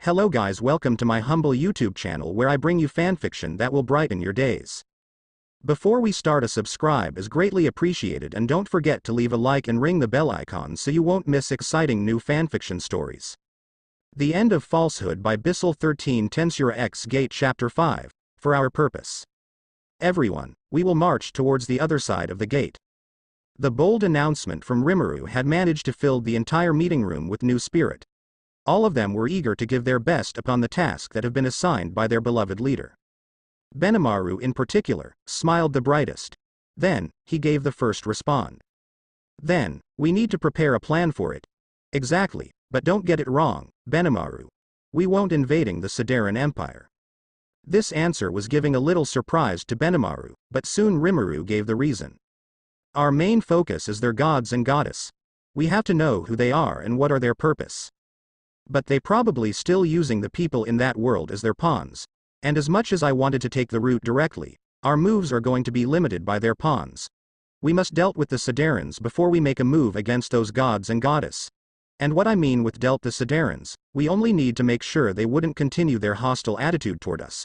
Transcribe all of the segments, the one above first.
Hello guys, welcome to my humble YouTube channel where I bring you fanfiction that will brighten your days. Before we start, a subscribe is greatly appreciated, and don't forget to leave a like and ring the bell icon so you won't miss exciting new fanfiction stories. The End of Falsehood by Bisel13 Tensura x G.A.T.E Chapter 5, For Our Purpose. Everyone, we will march towards the other side of the gate. The bold announcement from Rimuru had managed to fill the entire meeting room with new spirit. All of them were eager to give their best upon the task that had been assigned by their beloved leader. Benimaru in particular smiled the brightest. Then, he gave the first respond. Then, we need to prepare a plan for it. Exactly, but don't get it wrong, Benimaru. We won't invading the Sedan Empire. This answer was giving a little surprise to Benimaru, but soon Rimuru gave the reason. Our main focus is their gods and goddess. We have to know who they are and what are their purpose. But they probably still using the people in that world as their pawns. And as much as I wanted to take the route directly, our moves are going to be limited by their pawns. We must dealt with the Sedarans before we make a move against those gods and goddess. And what I mean with dealt the Sedarans, we only need to make sure they wouldn't continue their hostile attitude toward us.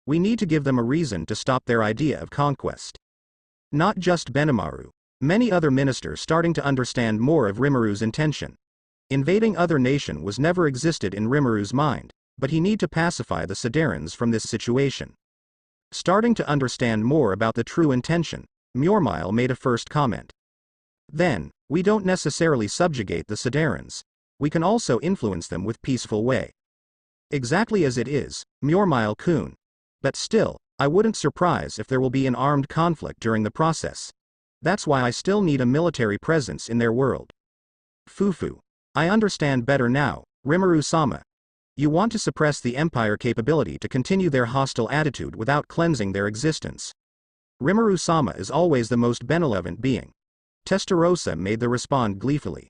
We need to give them a reason to stop their idea of conquest. Not just Benimaru. Many other ministers starting to understand more of Rimuru's intention. Invading other nation was never existed in Rimuru's mind, but he need to pacify the Sedarans from this situation. Starting to understand more about the true intention, Murmile made a first comment. Then, we don't necessarily subjugate the Sedarans. We can also influence them with peaceful way. Exactly as it is, Murmile-kun. But still, I wouldn't surprise if there will be an armed conflict during the process. That's why I still need a military presence in their world. Fufu. I understand better now, Rimuru-sama. You want to suppress the Empire capability to continue their hostile attitude without cleansing their existence. Rimuru-sama is always the most benevolent being. Testarossa made the respond gleefully.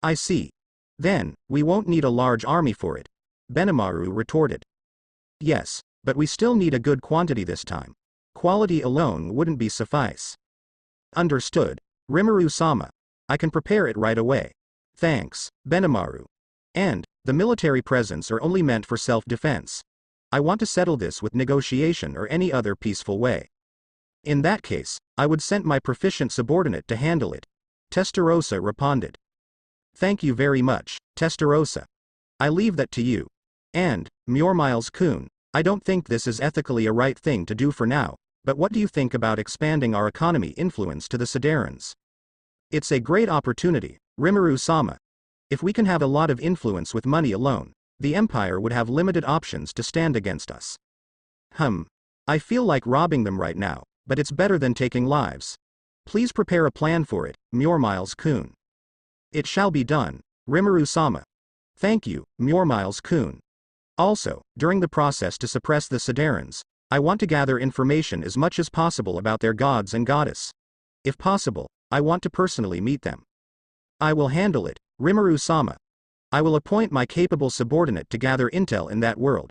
I see. Then, we won't need a large army for it, Benimaru retorted. Yes, but we still need a good quantity this time. Quality alone wouldn't be suffice. Understood, Rimuru-sama. I can prepare it right away. Thanks, Benimaru. And, the military presence are only meant for self-defense. I want to settle this with negotiation or any other peaceful way. In that case, I would send my proficient subordinate to handle it, Testarossa responded. Thank you very much, Testarossa. I leave that to you. And, Murmiles-kun, I don't think this is ethically a right thing to do for now, but what do you think about expanding our economy influence to the Sedarans? It's a great opportunity, Rimuru-sama. If we can have a lot of influence with money alone, the Empire would have limited options to stand against us. I feel like robbing them right now, but it's better than taking lives. Please prepare a plan for it, Murmiles-kun. It shall be done, Rimuru-sama. Thank you, Murmiles-kun. Also, during the process to suppress the Sedarans, I want to gather information as much as possible about their gods and goddess. If possible, I want to personally meet them. I will handle it, Rimuru-sama. I will appoint my capable subordinate to gather intel in that world.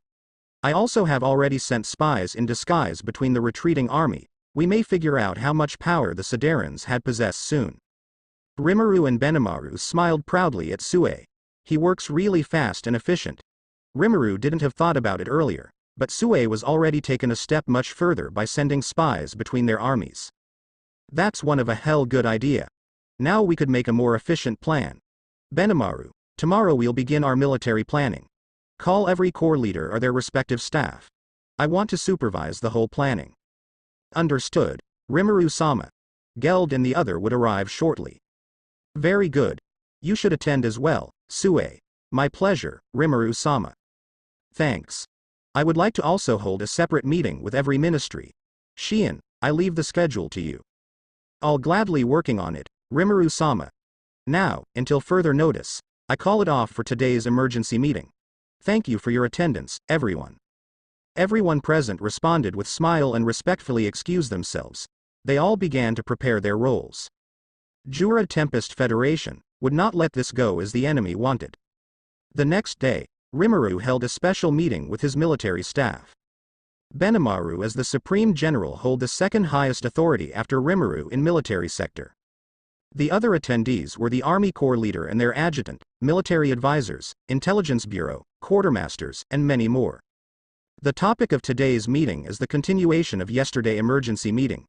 I also have already sent spies in disguise between the retreating army. We may figure out how much power the Sedarans had possessed soon. Rimuru and Benimaru smiled proudly at Sue. He works really fast and efficient. Rimuru didn't have thought about it earlier, but Sue was already taken a step much further by sending spies between their armies. That's one of a hell good idea. Now we could make a more efficient plan. Benimaru, tomorrow we'll begin our military planning. Call every corps leader or their respective staff. I want to supervise the whole planning. Understood, Rimuru-sama. Geld and the other would arrive shortly. Very good. You should attend as well, Sue. My pleasure, Rimuru-sama. Thanks. I would like to also hold a separate meeting with every ministry. Shion, I leave the schedule to you. I'll gladly working on it, Rimuru-sama. Now, until further notice, I call it off for today's emergency meeting. Thank you for your attendance, everyone. Everyone present responded with smile and respectfully excused themselves. They all began to prepare their roles. Jura Tempest Federation would not let this go as the enemy wanted. The next day, Rimuru held a special meeting with his military staff. Benimaru as the Supreme General hold the second highest authority after Rimuru in military sector. The other attendees were the Army Corps leader and their adjutant, military advisors, intelligence bureau, quartermasters, and many more. The topic of today's meeting is the continuation of yesterday's emergency meeting.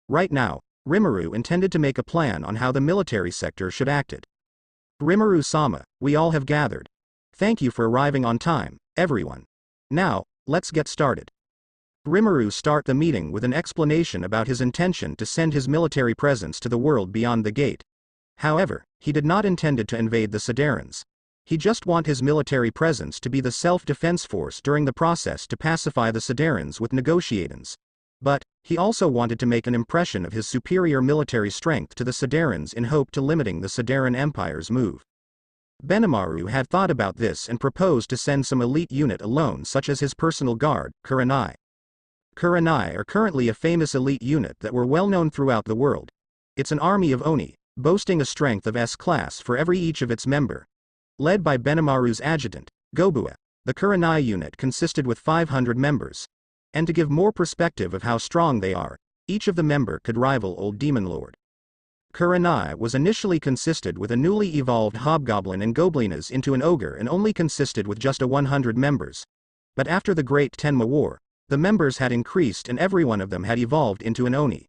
Right now, Rimuru intended to make a plan on how the military sector should act. Rimuru-sama, we all have gathered. Thank you for arriving on time, everyone. Now, let's get started. Rimuru start the meeting with an explanation about his intention to send his military presence to the world beyond the gate. However, he did not intend to invade the Sedarans. He just want his military presence to be the self-defense force during the process to pacify the Sedarans with negotiations. But, he also wanted to make an impression of his superior military strength to the Sedarans in hope to limiting the Sedan Empire's move. Benimaru had thought about this and proposed to send some elite unit alone such as his personal guard, Kurenai. Kurenai are currently a famous elite unit that were well known throughout the world. It's an army of Oni, boasting a strength of S-class for every each of its member. Led by Benimaru's adjutant, Gobua, the Kurenai unit consisted with 500 members. And to give more perspective of how strong they are, each of the member could rival Old Demon Lord. Kurenai was initially consisted with a newly evolved hobgoblin and goblinas into an ogre and only consisted with just 100 members. But after the Great Tenma War, the members had increased and every one of them had evolved into an Oni.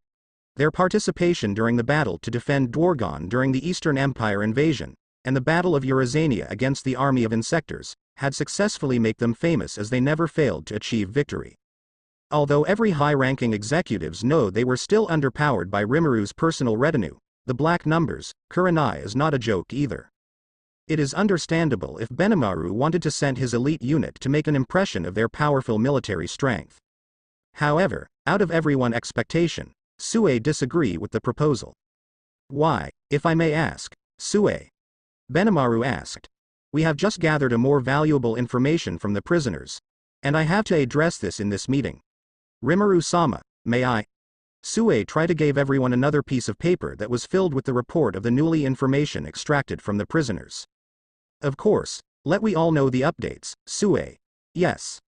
Their participation during the battle to defend Dwargon during the Eastern Empire invasion, and the Battle of Eurazania against the army of Insectors, had successfully made them famous as they never failed to achieve victory. Although every high-ranking executives know they were still underpowered by Rimuru's personal retinue, the black numbers, Kurenai is not a joke either. It is understandable if Benimaru wanted to send his elite unit to make an impression of their powerful military strength. However, out of everyone's expectation, Sue disagree with the proposal. Why, if I may ask, Sue? Benimaru asked. We have just gathered a more valuable information from the prisoners. And I have to address this in this meeting. Rimuru-sama, may I? Sue tried to give everyone another piece of paper that was filled with the report of the newly information extracted from the prisoners. Of course, let we all know the updates, Sue. Yes.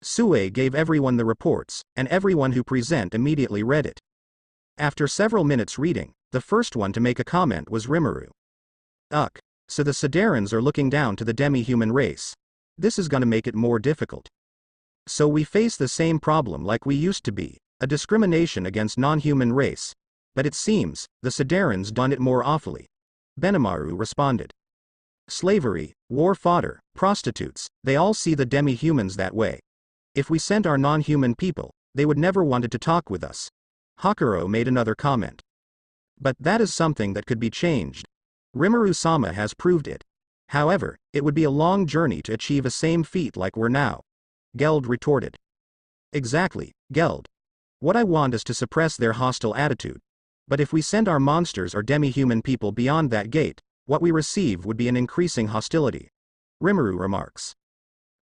Sue gave everyone the reports, and everyone who present immediately read it. After several minutes reading, the first one to make a comment was Rimuru. So the Sedarans are looking down to the demi-human race. This is gonna make it more difficult. So we face the same problem like we used to be, a discrimination against non-human race. But it seems, the Sedarans done it more awfully. Benimaru responded. Slavery, war fodder, prostitutes, they all see the demi-humans that way. If we sent our non-human people, they would never wanted to talk with us. Hakuro made another comment. But that is something that could be changed. Rimuru-sama has proved it. However, it would be a long journey to achieve a same feat like we're now. Geld retorted. Exactly, Geld. What I want is to suppress their hostile attitude. But if we send our monsters or demi-human people beyond that gate, what we receive would be an increasing hostility. Rimuru remarks.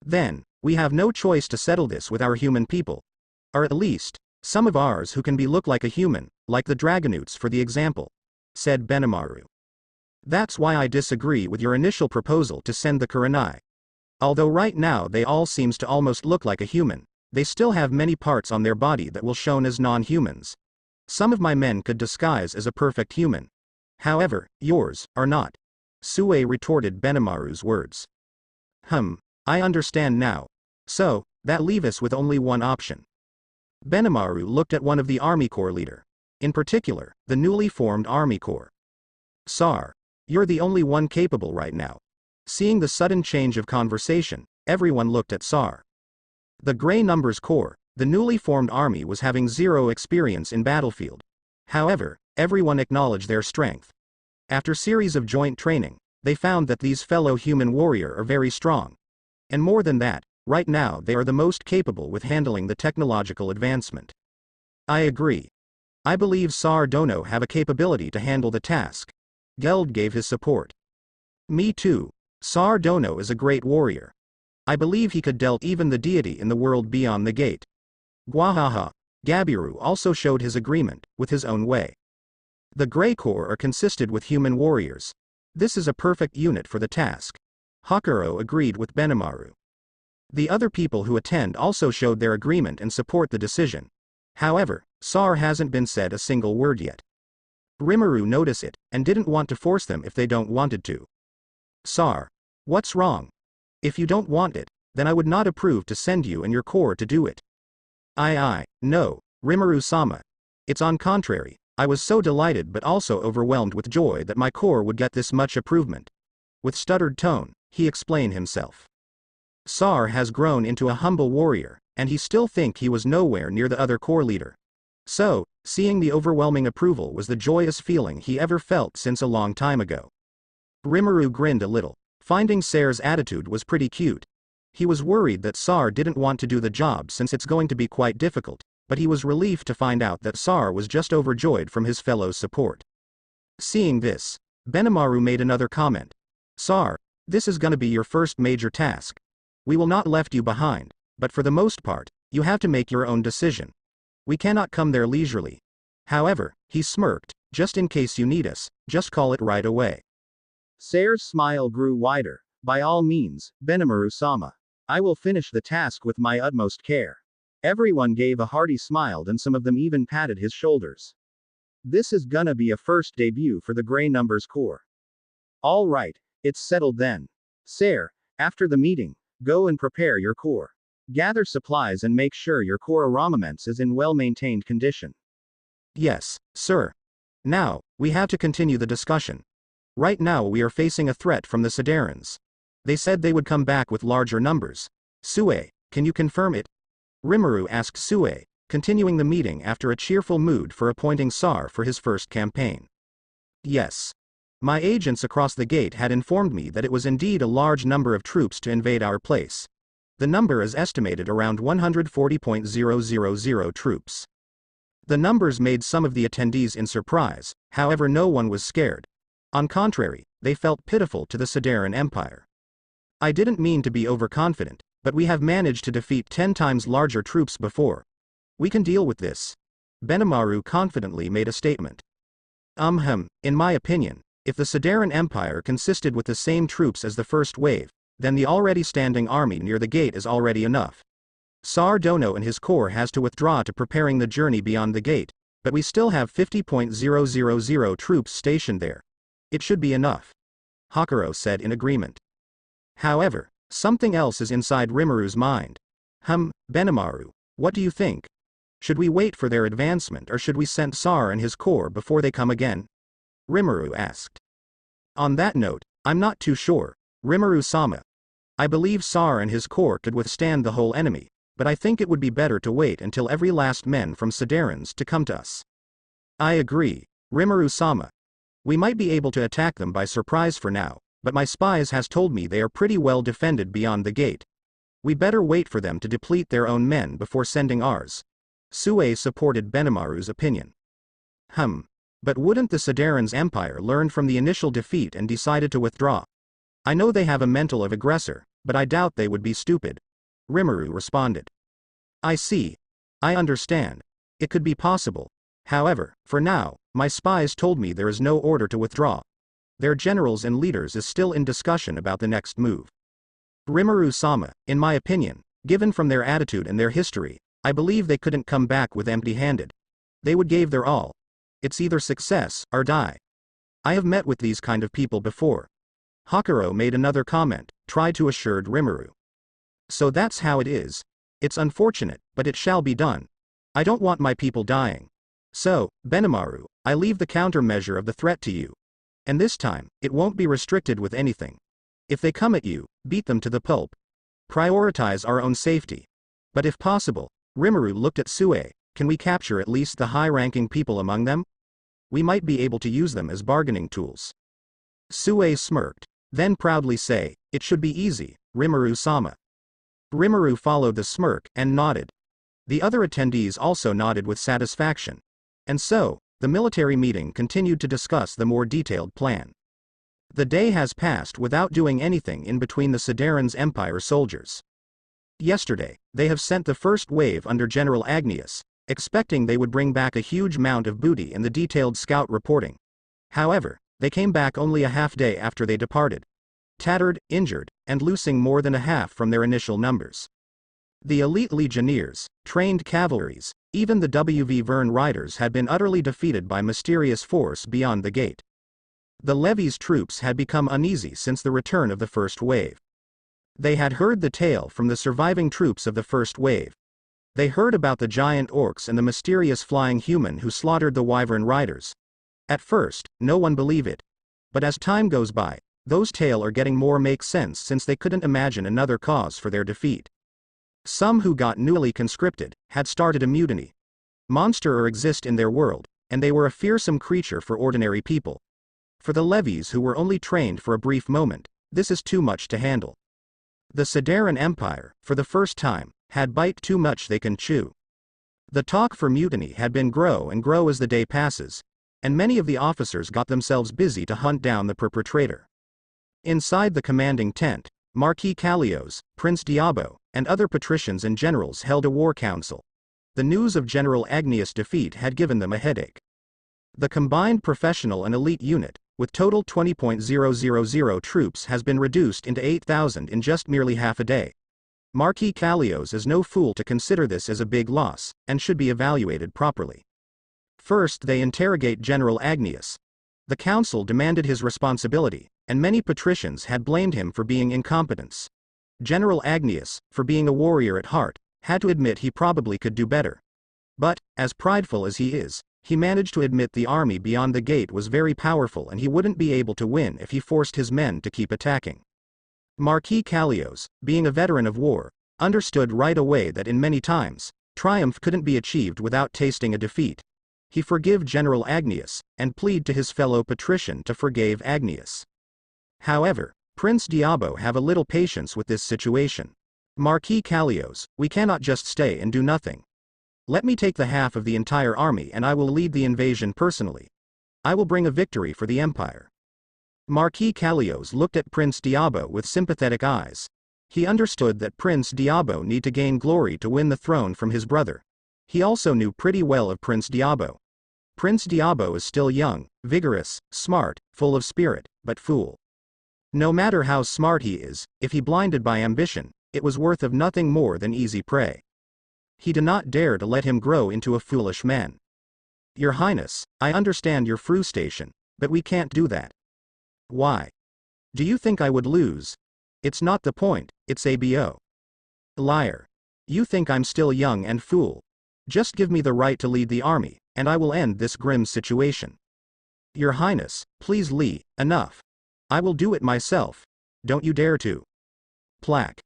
Then, we have no choice to settle this with our human people. Or at least, some of ours who can look like a human, like the Dragonutes for the example, said Benimaru. That's why I disagree with your initial proposal to send the Kurenai. Although right now they all seems to almost look like a human, they still have many parts on their body that will shown as non-humans. Some of my men could disguise as a perfect human. However, yours are not. Sue retorted Benimaru's words. I understand now. So, that leave us with only one option. Benimaru looked at one of the Army Corps leader. In particular, the newly formed Army Corps. Sar. You're the only one capable right now. Seeing the sudden change of conversation, everyone looked at Sar. The Grey Numbers Corps, the newly formed army was having zero experience in battlefield. However, everyone acknowledged their strength. After series of joint training, they found that these fellow human warrior are very strong. And more than that, right now they are the most capable with handling the technological advancement. I agree. I believe Sar Dono have a capability to handle the task. Geld gave his support. Me too. Sar Dono is a great warrior. I believe he could dealt even the deity in the world beyond the gate. Gwahaha. Gabiru also showed his agreement, with his own way. The Grey Corps are consisted with human warriors. This is a perfect unit for the task. Hakuro agreed with Benimaru. The other people who attend also showed their agreement and support the decision. However, Sar hasn't been said a single word yet. Rimuru noticed it, and didn't want to force them if they don't wanted to. Sar. What's wrong? If you don't want it, then I would not approve to send you and your corps to do it. No, Rimuru-sama. It's on contrary, I was so delighted but also overwhelmed with joy that my corps would get this much improvement. With stuttered tone, he explained himself. Sar has grown into a humble warrior, and he still think he was nowhere near the other corps leader. So, seeing the overwhelming approval was the joyous feeling he ever felt since a long time ago. Rimuru grinned a little, finding Sar's attitude was pretty cute. He was worried that Sar didn't want to do the job since it's going to be quite difficult, but he was relieved to find out that Sar was just overjoyed from his fellow's support. Seeing this, Benimaru made another comment. Sar, this is gonna be your first major task. We will not left you behind, but for the most part, you have to make your own decision. We cannot come there leisurely. However, he smirked, just in case you need us, just call it right away. Sar's smile grew wider. By all means, Benimaru-sama. I will finish the task with my utmost care. Everyone gave a hearty smile and some of them even patted his shoulders. This is gonna be a first debut for the Grey Numbers Corps. All right, it's settled then. Sar, after the meeting, go and prepare your corps. Gather supplies and make sure your corps armaments is in well-maintained condition. Yes, sir. Now, we have to continue the discussion. Right now we are facing a threat from the Sedarans. They said they would come back with larger numbers. Sue, can you confirm it? Rimuru asked Sue, continuing the meeting after a cheerful mood for appointing Sar for his first campaign. Yes. My agents across the gate had informed me that it was indeed a large number of troops to invade our place. The number is estimated around 140,000 troops. The numbers made some of the attendees in surprise, however no one was scared. On contrary, they felt pitiful to the Sedan Empire. I didn't mean to be overconfident, but we have managed to defeat 10 times larger troops before. We can deal with this. Benimaru confidently made a statement. In my opinion, if the Sedan Empire consisted with the same troops as the first wave, then the already standing army near the gate is already enough. Sar Dono and his corps has to withdraw to preparing the journey beyond the gate, but we still have 50,000 troops stationed there. It should be enough. Hakuro said in agreement. However, something else is inside Rimuru's mind. Benimaru, what do you think? Should we wait for their advancement or should we send Sar and his corps before they come again? Rimuru asked. On that note, I'm not too sure, Rimuru-sama. I believe Sar and his corps could withstand the whole enemy, but I think it would be better to wait until every last man from Sedarans to come to us. I agree, Rimuru-sama. We might be able to attack them by surprise for now, but my spies has told me they are pretty well defended beyond the gate. We better wait for them to deplete their own men before sending ours. Sue supported Benimaru's opinion. But wouldn't the Sedarans Empire learn from the initial defeat and decided to withdraw? I know they have a mental of aggressor, but I doubt they would be stupid. Rimuru responded. I see. I understand. It could be possible. However, for now, my spies told me there is no order to withdraw. Their generals and leaders is still in discussion about the next move. Rimuru-sama, in my opinion, given from their attitude and their history, I believe they couldn't come back with empty-handed. They would give their all. It's either success or die. I have met with these kind of people before. Hakuro made another comment, tried to assure Rimuru. So that's how it is. It's unfortunate, but it shall be done. I don't want my people dying. So, Benimaru, I leave the countermeasure of the threat to you. And this time, it won't be restricted with anything. If they come at you, beat them to the pulp. Prioritize our own safety. But if possible, Rimuru looked at Sue, can we capture at least the high-ranking people among them? We might be able to use them as bargaining tools. Sue smirked, then proudly say, it should be easy, Rimuru-sama. Rimuru followed the smirk and nodded. The other attendees also nodded with satisfaction. And so, the military meeting continued to discuss the more detailed plan. The day has passed without doing anything in between the Sedarans Empire soldiers. Yesterday, they have sent the first wave under General Agnius, expecting they would bring back a huge amount of booty in the detailed scout reporting. However, they came back only a half day after they departed. Tattered, injured, and losing more than a half from their initial numbers. The elite legionnaires, trained cavalries, even the W.V. Verne riders had been utterly defeated by mysterious force beyond the gate. The levy's troops had become uneasy since the return of the first wave. They had heard the tale from the surviving troops of the first wave. They heard about the giant orcs and the mysterious flying human who slaughtered the wyvern riders. At first, no one believed it. But as time goes by, those tales are getting more make sense since they couldn't imagine another cause for their defeat. Some who got newly conscripted had started a mutiny. Monster exist in their world, and they were a fearsome creature for ordinary people. For the levies who were only trained for a brief moment, this is too much to handle. The Sedan Empire, for the first time, had bite too much they can chew. The talk for mutiny had been grow and grow as the day passes, and many of the officers got themselves busy to hunt down the perpetrator. Inside the commanding tent, Marquis Callios, Prince Diabo, and other patricians and generals held a war council. The news of General Agnias' defeat had given them a headache. The combined professional and elite unit, with total 20,000 troops, has been reduced into 8,000 in just merely half a day. Marquis Callios is no fool to consider this as a big loss, and should be evaluated properly. First they interrogate General Agnias. The council demanded his responsibility, and many patricians had blamed him for being incompetent. General Agnias, for being a warrior at heart, had to admit he probably could do better. But, as prideful as he is, he managed to admit the army beyond the gate was very powerful and he wouldn't be able to win if he forced his men to keep attacking. Marquis Callios, being a veteran of war, understood right away that in many times, triumph couldn't be achieved without tasting a defeat. He forgave General Agnias, and plead to his fellow patrician to forgive Agnias. However, Prince Diabo have a little patience with this situation. Marquis Callios, we cannot just stay and do nothing. Let me take the half of the entire army and I will lead the invasion personally. I will bring a victory for the empire. Marquis Callios looked at Prince Diabo with sympathetic eyes. He understood that Prince Diabo need to gain glory to win the throne from his brother. He also knew pretty well of Prince Diabo. Prince Diabo is still young, vigorous, smart, full of spirit, but fool. No matter how smart he is, if he blinded by ambition, it was worth of nothing more than easy prey. He did not dare to let him grow into a foolish man. Your Highness, I understand your frustration, but we can't do that. Why? Do you think I would lose? It's not the point, it's ABO. Liar. You think I'm still young and fool. Just give me the right to lead the army, and I will end this grim situation. Your Highness, please Lee, enough. I will do it myself. Don't you dare to. Plaque.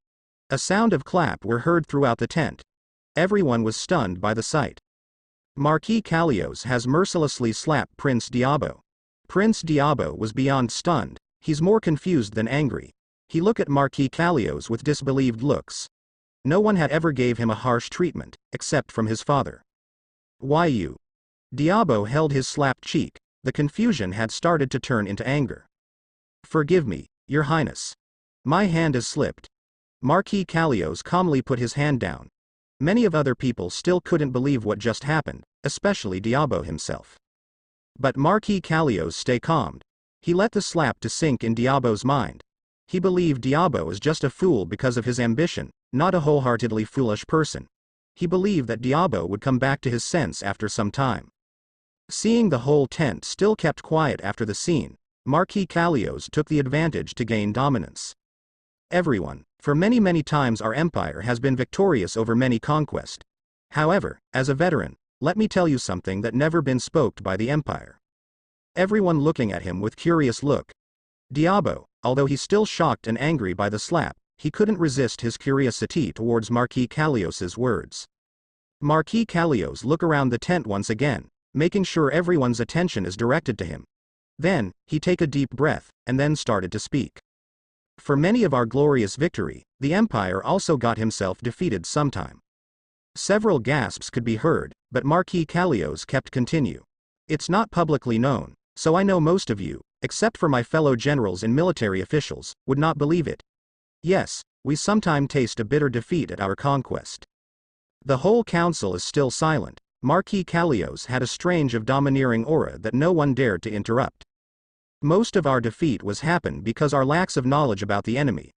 A sound of clap were heard throughout the tent. Everyone was stunned by the sight. Marquis Callios has mercilessly slapped Prince Diabo. Prince Diabo was beyond stunned, he's more confused than angry. He looked at Marquis Callios with disbelieved looks. No one had ever gave him a harsh treatment, except from his father. Why you? Diabo held his slapped cheek, the confusion had started to turn into anger. Forgive me, Your Highness. My hand has slipped. Marquis Callios calmly put his hand down. Many of other people still couldn't believe what just happened, especially Diabo himself. But Marquis Callios stayed calm. He let the slap to sink in Diabo's mind. He believed Diabo is just a fool because of his ambition, not a wholeheartedly foolish person. He believed that Diabo would come back to his sense after some time. Seeing the whole tent still kept quiet after the scene, Marquis Callios took the advantage to gain dominance. Everyone, for many times our empire has been victorious over many conquests. However, as a veteran, let me tell you something that never been spoke by the empire. Everyone looking at him with curious look. Diabo, although he's still shocked and angry by the slap, he couldn't resist his curiosity towards Marquis Callios's words. Marquis Callios look around the tent once again, making sure everyone's attention is directed to him. Then, he take a deep breath, and then started to speak. For many of our glorious victory, the empire also got himself defeated sometime. Several gasps could be heard, but Marquis Callios kept continue. It's not publicly known, so I know most of you, except for my fellow generals and military officials, would not believe it. Yes, we sometime taste a bitter defeat at our conquest. The whole council is still silent. Marquis Callios had a strange of domineering aura that no one dared to interrupt. Most of our defeat was happened because our lacks of knowledge about the enemy.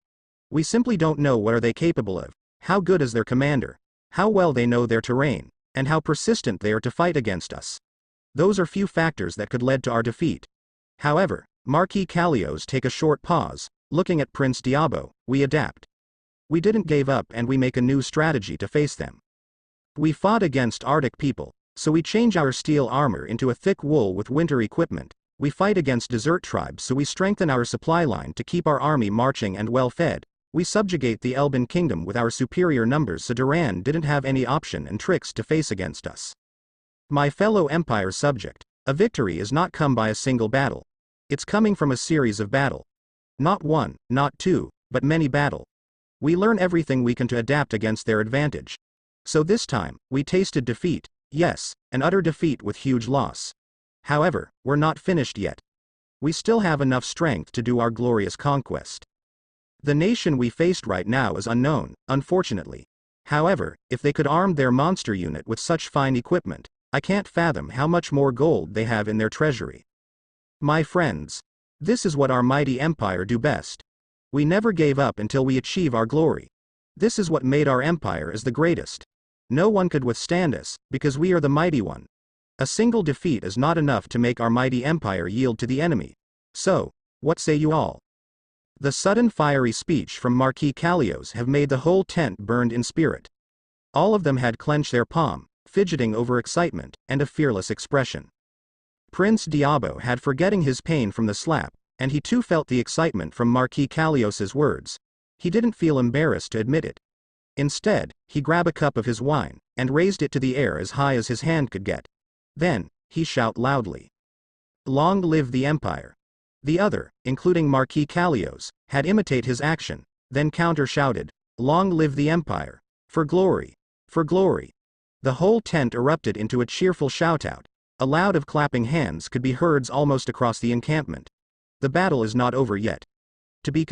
We simply don't know what are they capable of, how good is their commander, how well they know their terrain, and how persistent they are to fight against us. Those are few factors that could lead to our defeat. However, Marquis Callios take a short pause, looking at Prince Diabo, we adapt. we didn't give up and we make a new strategy to face them. We fought against Arctic people, so we change our steel armor into a thick wool with winter equipment. We fight against desert tribes, so we strengthen our supply line to keep our army marching and well fed. We subjugate the Elben kingdom with our superior numbers, so Duran didn't have any option and tricks to face against us. My fellow Empire subject, a victory is not come by a single battle. It's coming from a series of battle. Not one, not two, but many battle. We learn everything we can to adapt against their advantage. So this time, we tasted defeat, yes, an utter defeat with huge loss. However, we're not finished yet. We still have enough strength to do our glorious conquest. The nation we faced right now is unknown, unfortunately. However, if they could arm their monster unit with such fine equipment, I can't fathom how much more gold they have in their treasury. My friends, this is what our mighty empire do best. We never gave up until we achieve our glory. This is what made our empire as the greatest. No one could withstand us, because we are the mighty one. A single defeat is not enough to make our mighty empire yield to the enemy. So, what say you all? The sudden fiery speech from Marquis Callios have made the whole tent burned in spirit. All of them had clenched their palm, fidgeting over excitement, and a fearless expression. Prince Diabo had forgetting his pain from the slap, and he too felt the excitement from Marquis Callios's words. He didn't feel embarrassed to admit it. Instead, he grabbed a cup of his wine, and raised it to the air as high as his hand could get. Then, he shouted loudly. Long live the Empire! The other, including Marquis Callios, had imitated his action, then counter-shouted, Long live the Empire! For glory! For glory! The whole tent erupted into a cheerful shout-out. A loud of clapping hands could be heard almost across the encampment. The battle is not over yet. To be